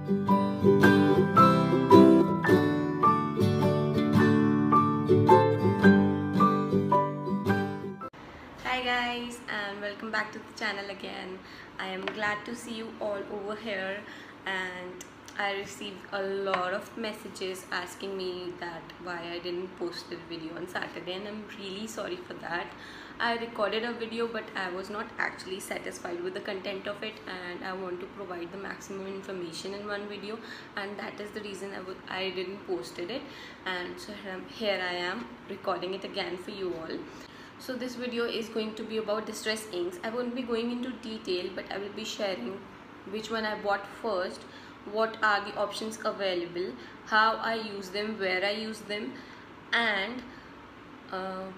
Hi guys, and welcome back to the channel again. I am glad to see you all over here, and I received a lot of messages asking me that why I didn't post the video on Saturday, and I'm really sorry for that. I recorded a video, but I was not actually satisfied with the content of it, and I want to provide the maximum information in one video, and that is the reason I didn't posted it. And so here I am recording it again for you all. So this video is going to be about distress inks. I won't be going into detail, but I will be sharing which one I bought first, what are the options available, how I use them, where I use them, and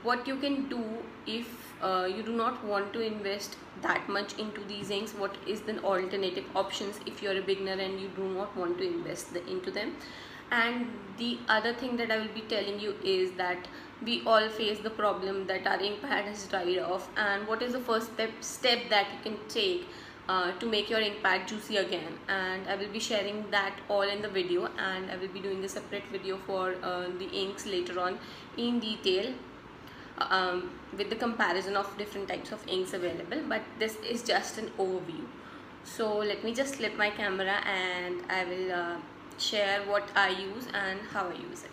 what you can do if you do not want to invest that much into these inks. What is the alternative options if you're a beginner and you do not want to invest into them. And the other thing that I will be telling you is that we all face the problem that our ink pad has dried off, and what is the first step that you can take to make your ink pad juicy again. And I will be sharing that all in the video, and I will be doing a separate video for the inks later on in detail with the comparison of different types of inks available, but this is just an overview. So let me just flip my camera and I will share what I use and how I use it.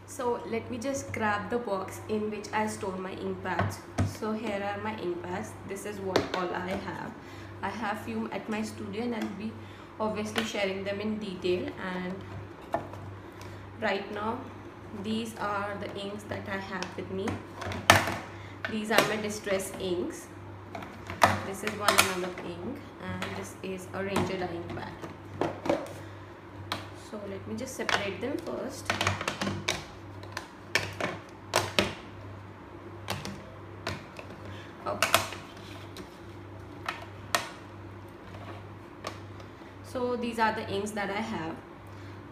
So let me just grab the box in which I store my ink pads. So here are my ink pads. This is what all I have. I have few at my studio, and I'll be obviously sharing them in detail. And right now these are the inks that I have with me. These are my distress inks. This is one another ink, and this is a Ranger dye ink pad. So let me just separate them first. Okay. So these are the inks that I have.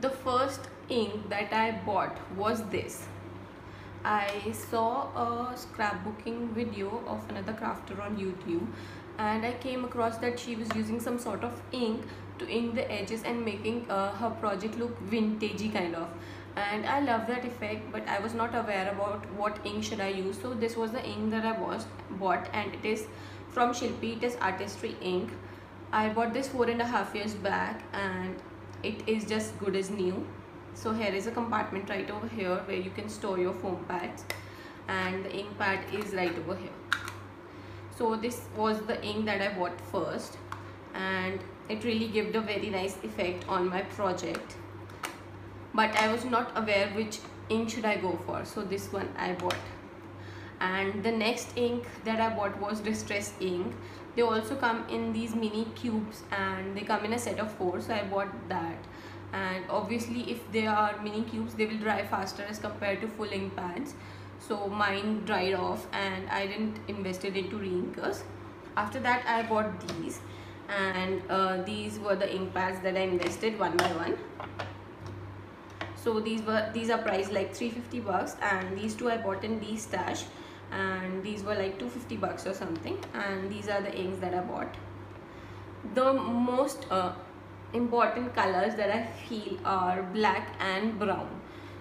The first ink that I bought was this. I saw a scrapbooking video of another crafter on YouTube, and I came across that she was using some sort of ink to ink the edges and making her project look vintagey kind of. And I love that effect, but I was not aware about what ink should I use. So this was the ink that I bought, and it is from Shilpi. It is Artistry ink. I bought this 4.5 years back, and it is just good as new. So here is a compartment right over here where you can store your foam pads, and the ink pad is right over here. So this was the ink that I bought first, and it really gave a very nice effect on my project, but I was not aware which ink should I go for. So this one I bought. And the next ink that I bought was Distress ink. They also come in these mini cubes, and they come in a set of 4, so I bought that. And obviously if they are mini cubes, they will dry faster as compared to full ink pads. So mine dried off, and I didn't invest it into re-inkers. After that I bought these, and these were the ink pads that I invested one by one. So these are priced like $350, and these two I bought in D Stash, and these were like $250 or something. And these are the inks that I bought. The most important colors that I feel are black and brown.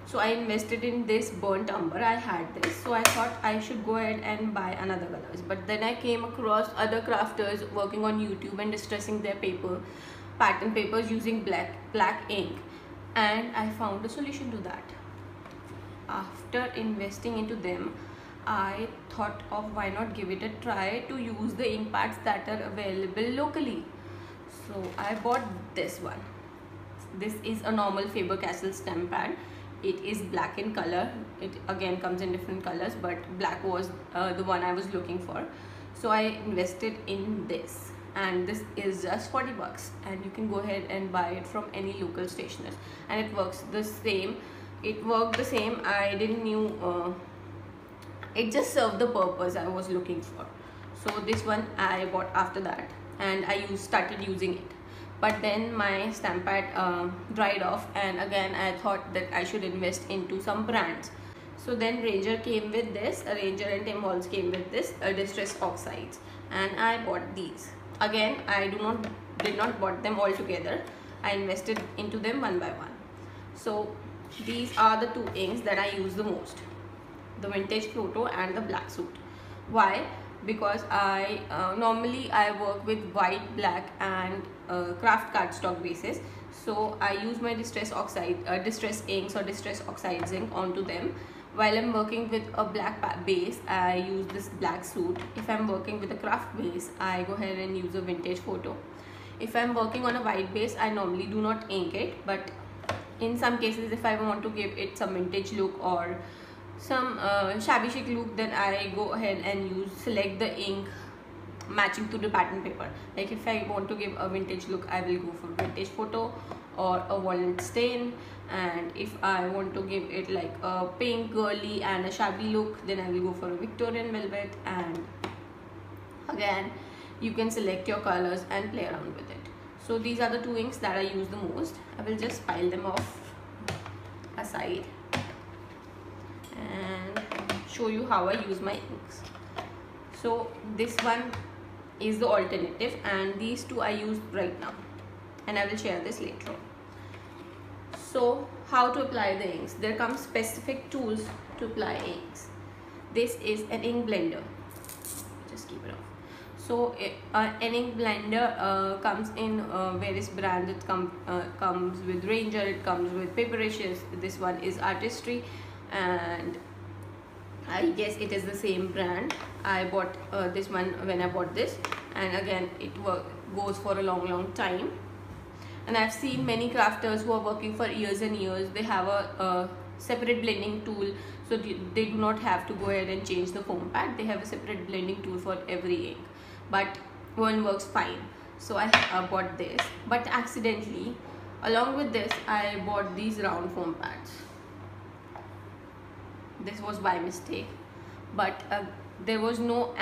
So I invested in this burnt umber. I had this, so I thought I should go ahead and buy another colors. But then I came across other crafters working on YouTube and distressing their pattern papers using black ink, and I found a solution to that. After investing into them, I thought of why not give it a try to use the ink pads that are available locally. So I bought this one. This is a normal Faber-Castell stamp pad. It is black in color. It again comes in different colors, but black was the one I was looking for. So I invested in this, and this is just $40, and you can go ahead and buy it from any local stationers, and it works the same. It worked the same. I didn't knew it just served the purpose I was looking for. So this one I bought after that, and I started using it. But then my stamp pad dried off, and again I thought that I should invest into some brands. So then Ranger came with this, Ranger and Tim Holtz came with this Distress Oxides, and I bought these. Again, I did not bought them all together. I invested into them one by one. So these are the two inks that I use the most, the Vintage Photo and the Black Suit. Why? Because I normally I work with white, black and craft cardstock bases. So I use my distress inks or distress oxides ink onto them. While I'm working with a black base, I use this Black Suit. If I'm working with a craft base, I go ahead and use a Vintage Photo. If I'm working on a white base, I normally do not ink it, but in some cases if I want to give it some vintage look or some shabby chic look, then I go ahead and select the ink matching to the pattern paper. Like if I want to give a vintage look, I will go for Vintage Photo or a walnut stain, and if I want to give it like a pink girly and a shabby look, then I will go for a Victorian velvet. And again, you can select your colors and play around with it. So these are the two inks that I use the most. I will just pile them off aside and show you how I use my inks. So this one is the alternative, and these two I use right now, and I will share this later on. So how to apply the inks? There come specific tools to apply inks. This is an ink blender. Just keep it off. So an ink blender comes in various brands. It comes with Ranger, it comes with Paperishes. This one is Artistry, and I guess it is the same brand. I bought this one when I bought this, and again it goes for a long time. And I've seen many crafters who are working for years and years. They have a separate blending tool, so they do not have to go ahead and change the foam pad. They have a separate blending tool for every ink, but one works fine. So I bought this, but accidentally along with this I bought these round foam pads. This was by mistake, but there was no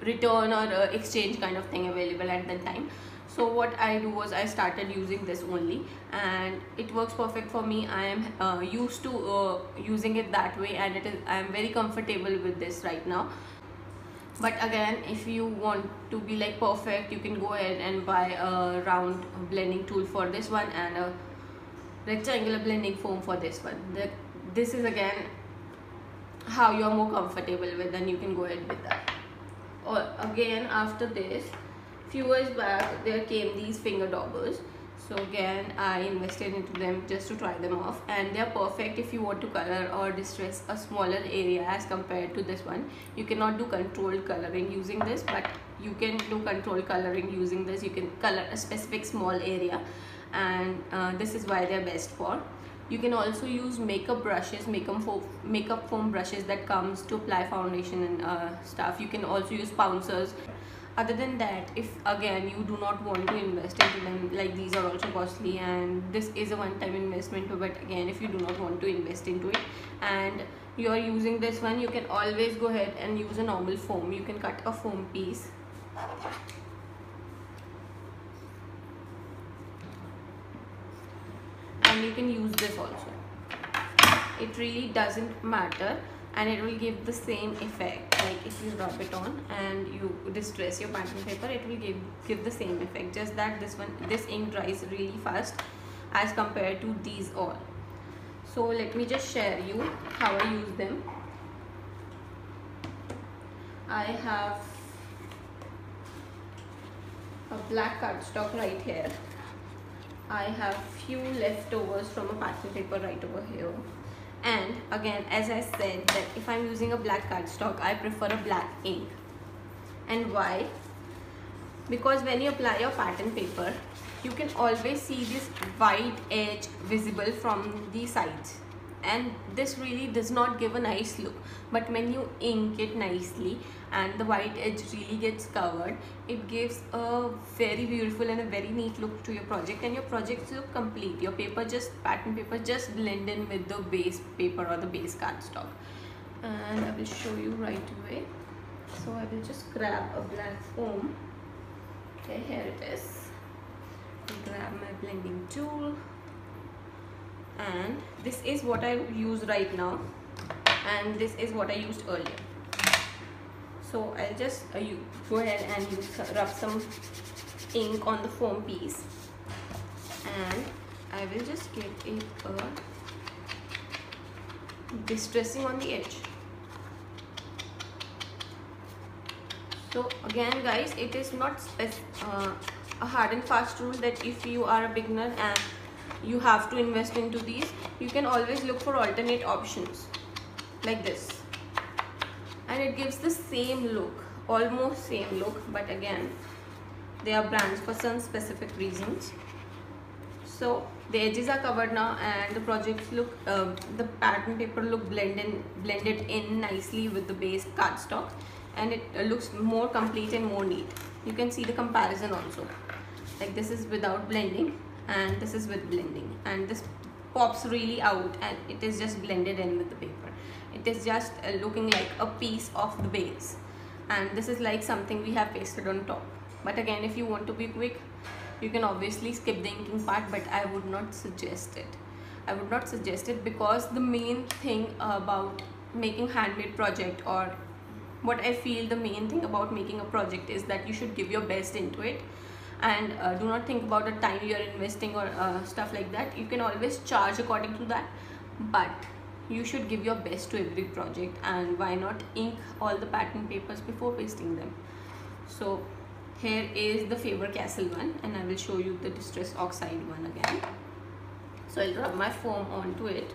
return or exchange kind of thing available at that time. So what I do was I started using this only, and it works perfect for me. I am used to using it that way, and I am very comfortable with this right now. But again, if you want to be like perfect, you can go ahead and buy a round blending tool for this one and a rectangular blending foam for this one. This is again how you are more comfortable with, and you can go ahead with that. Or again, after this, few years back there came these finger daubers. So again I invested into them just to try them off, and they are perfect if you want to color or distress a smaller area as compared to this one. You cannot do controlled coloring using this, but you can do controlled coloring using this. You can color a specific small area, and this is why they are best for. You can also use makeup brushes, makeup foam brushes that comes to apply foundation and stuff. You can also use pouncers. Other than that, if again you do not want to invest into them, like these are also costly and this is a one-time investment, but again if you do not want to invest into it and you are using this one, you can always go ahead and use a normal foam. You can cut a foam piece and you can use this also. It really doesn't matter, and it will give the same effect. Like if you rub it on and you distress your pattern paper, it will give the same effect, just that this ink dries really fast as compared to these all. So let me just share you how I use them. I have a black cardstock right here. I have few leftovers from a pattern paper right over here. And again, as I said, that if I'm using a black cardstock, I prefer a black ink. And why? Because when you apply your pattern paper, you can always see this white edge visible from the sides, and this really does not give a nice look. But when you ink it nicely and the white edge really gets covered, it gives a very beautiful and a very neat look to your project, and your projects look complete. Your pattern paper just blend in with the base paper or the base cardstock. And I will show you right away. So I will just grab a black foam. Okay, here it is. Grab my blending tool, and this is what I use right now, and this is what I used earlier. So I'll just go ahead and rub some ink on the foam piece, and I will just give it a distressing on the edge. So again guys, it is not a hard and fast rule that if you are a beginner and you have to invest into these. You can always look for alternate options like this, and it gives the same look, almost same look, but again they are brands for some specific reasons. So the edges are covered now, and the projects look, the pattern paper look blended in nicely with the base cardstock, and it looks more complete and more neat. You can see the comparison also, like this is without blending and this is with blending, and this pops really out and it is just blended in with the paper. It is just looking like a piece of the base, and this is like something we have pasted on top. But again, if you want to be quick, you can obviously skip the inking part, but I would not suggest it. I would not suggest it because the main thing about making handmade project, or what I feel the main thing about making a project, is that you should give your best into it, and do not think about the time you are investing or stuff like that. You can always charge according to that, but you should give your best to every project. And why not ink all the pattern papers before pasting them? So here is the Faber-Castell one, and I will show you the Distress Oxide one again. So I'll rub my foam onto it,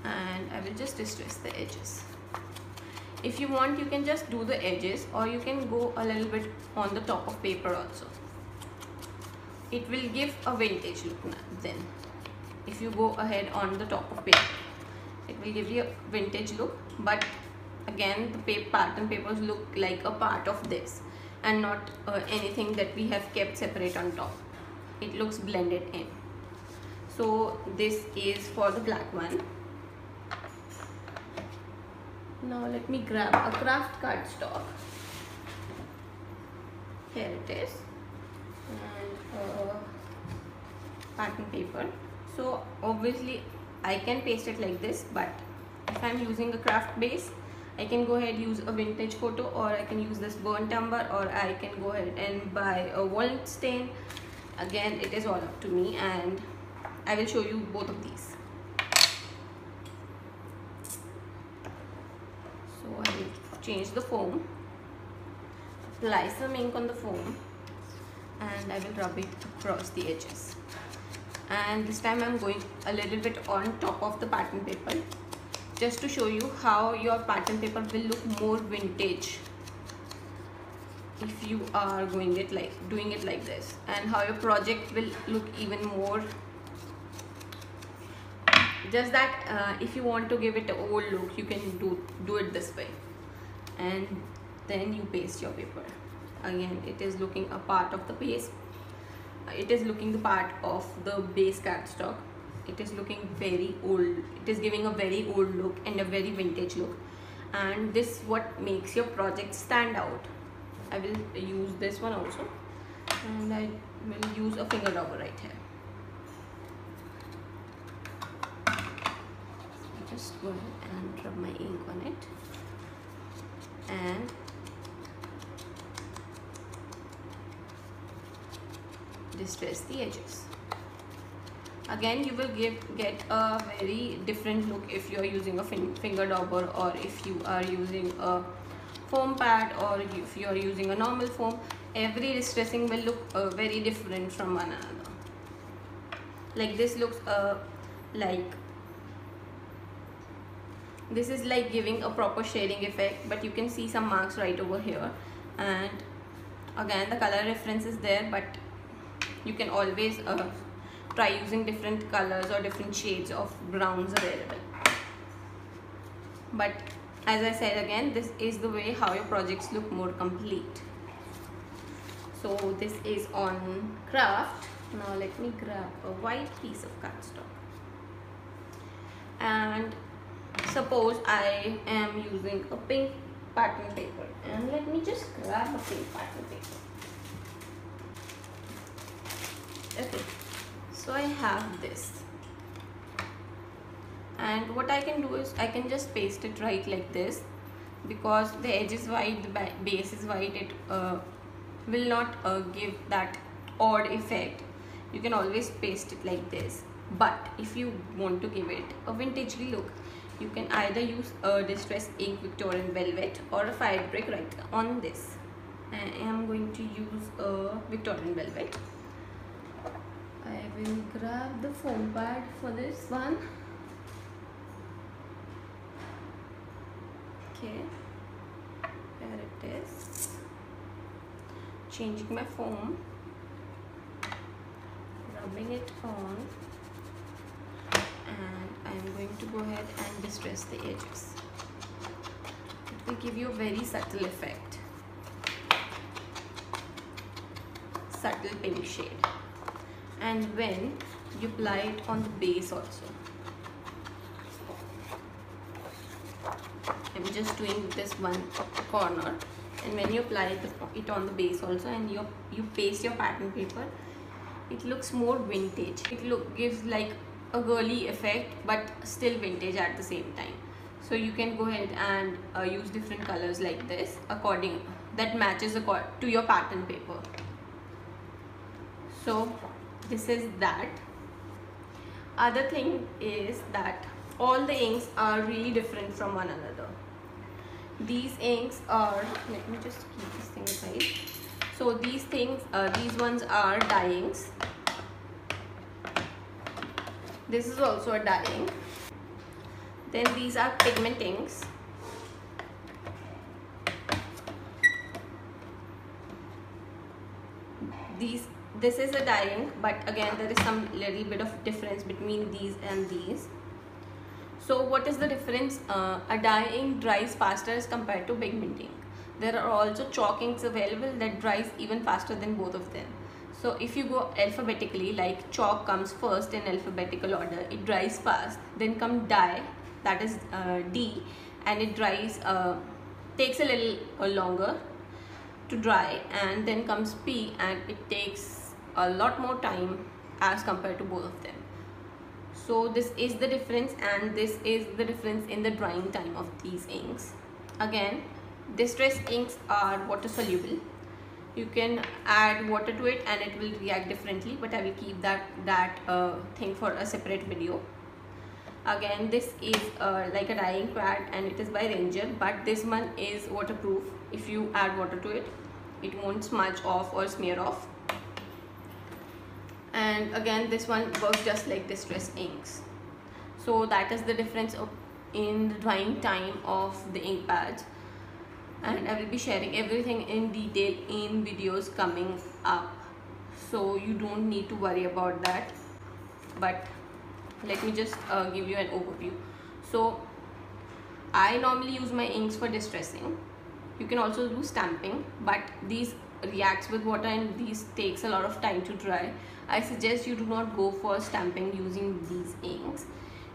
and I will just distress the edges. If you want, you can just do the edges, or you can go a little bit on the top of paper also. It will give a vintage look then. If you go ahead on the top of paper, it will give you a vintage look. But again, the pattern papers look like a part of this, and not anything that we have kept separate on top. It looks blended in. So this is for the black one. Now let me grab a craft cardstock. Here it is, and pattern paper. So obviously I can paste it like this, but if I'm using a craft base, I can go ahead use a vintage photo, or I can use this burnt umber, or I can go ahead and buy a walnut stain. Again, it is all up to me, and I will show you both of these. So I will change the foam, apply some ink on the foam, and I will rub it across the edges. And this time I'm going a little bit on top of the pattern paper, just to show you how your pattern paper will look more vintage if you are doing it like this, and how your project will look even more. Just that if you want to give it an old look, you can do it this way, and then you paste your paper. Again, it is looking a part of the base. It is looking the part of the base cardstock. It is looking very old. It is giving a very old look and a very vintage look, and this is what makes your project stand out. I will use this one also, and I will use a finger dauber right here. Just go ahead and rub my ink on it, and distress the edges. Again, you will get a very different look if you are using a finger dauber, or if you are using a foam pad, or if you are using a normal foam. Every distressing will look very different from one another. Like this looks like this is like giving a proper shading effect, but you can see some marks right over here. And again, the color reference is there, but you can always try using different colors or different shades of browns available. But as I said, again, this is the way how your projects look more complete. So this is on craft. Now let me grab a white piece of cardstock, and suppose I am using a pink pattern paper, and let me just grab a pink pattern paper. Okay, so I have this, and what I can do is I can just paste it right like this, because the edge is white, the base is white. will not give that odd effect, you can always paste it like this. But if you want to give it a vintagely look, you can either use a distress ink Victorian Velvet or a fabric right on this. I am going to use a Victorian Velvet. I will grab the foam pad for this one. Okay, there it is. Changing my foam, rubbing it on, and I'm going to go ahead and distress the edges. It will give you a very subtle effect, subtle pink shade. And when you apply it on the base also, I'm just doing this one corner, and when you apply it on the base also and you paste your pattern paper, it looks more vintage. It gives like a girly effect but still vintage at the same time. So you can go ahead and use different colors like this that matches to your pattern paper. So this is that. Other thing is that all the inks are really different from one another. These inks are, let me just keep this thing aside. So these ones are dye inks. This is also a dye ink. Then these are pigment inks. This is a dye ink, but again there is some little bit of difference between these and these. So what is the difference? A dye ink dries faster as compared to pigment ink. There are also chalk inks available that dries even faster than both of them. So if you go alphabetically, like chalk comes first in alphabetical order, it dries fast. Then come dye, that is D, and it dries, takes a little longer to dry, and then comes P, and it takes a lot more time as compared to both of them. So this is the difference, and this is the difference in the drying time of these inks. Again, distress inks are water soluble. You can add water to it and it will react differently, but I will keep that thing for a separate video. Again, this is like a dyeing pad and it is by Ranger, but this one is waterproof. If you add water to it, it won't smudge off or smear off. And again, this one works just like distress inks. So that is the difference in the drying time of the ink pads, and I will be sharing everything in detail in videos coming up, so you don't need to worry about that. But let me just give you an overview. So I normally use my inks for distressing. You can also do stamping, but these reacts with water and these takes a lot of time to dry. I suggest you do not go for stamping using these inks.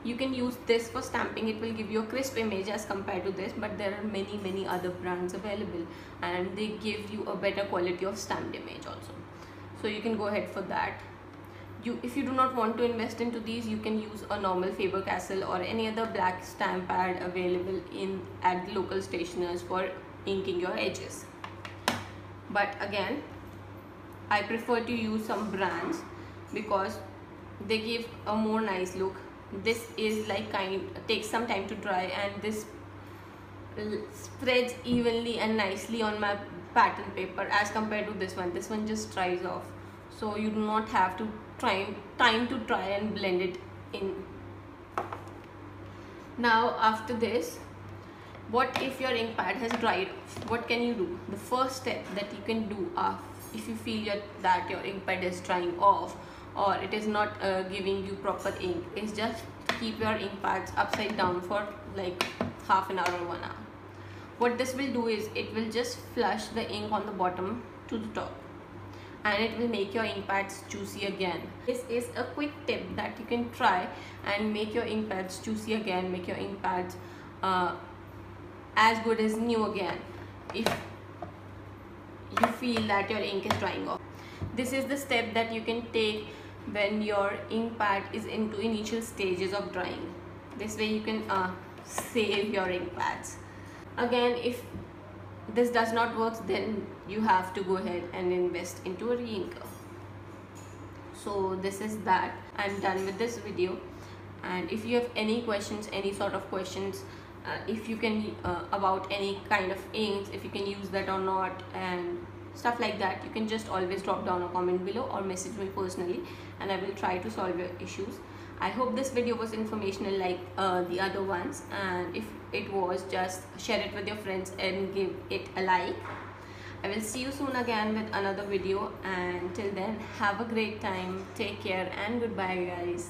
You can use this for stamping. It will give you a crisp image as compared to this, but there are many other brands available and they give you a better quality of stamped image also. So you can go ahead for that. If you do not want to invest into these, you can use a normal Faber-Castell or any other black stamp pad available at the local stationers for inking your edges. But again, I prefer to use some brands because they give a more nice look. This is like takes some time to dry, and this spreads evenly and nicely on my pattern paper as compared to this one. This one just dries off, so you do not have to time to try and blend it in. Now after this, what if your ink pad has dried off? What can you do? The first step that you can do if you feel that your ink pad is drying off or it is not giving you proper ink, is just keep your ink pads upside down for like half an hour or 1 hour. What this will do is it will just flush the ink on the bottom to the top, and it will make your ink pads juicy again. This is a quick tip that you can try and make your ink pads juicy again, make your ink pads as good as new again if you feel that your ink is drying off. This is the step that you can take when your ink pad is into initial stages of drying. This way you can save your ink pads. Again, if this does not work, then you have to go ahead and invest into a re-inker. So this is that. I'm done with this video, and if you have any questions, any sort of questions, if you can about any kind of inks, if you can use that or not and stuff like that, you can just always drop down a comment below or message me personally, and I will try to solve your issues. I hope this video was informational like the other ones, and if it was, just share it with your friends and give it a like. I will see you soon again with another video, and till then, have a great time, take care, and goodbye guys.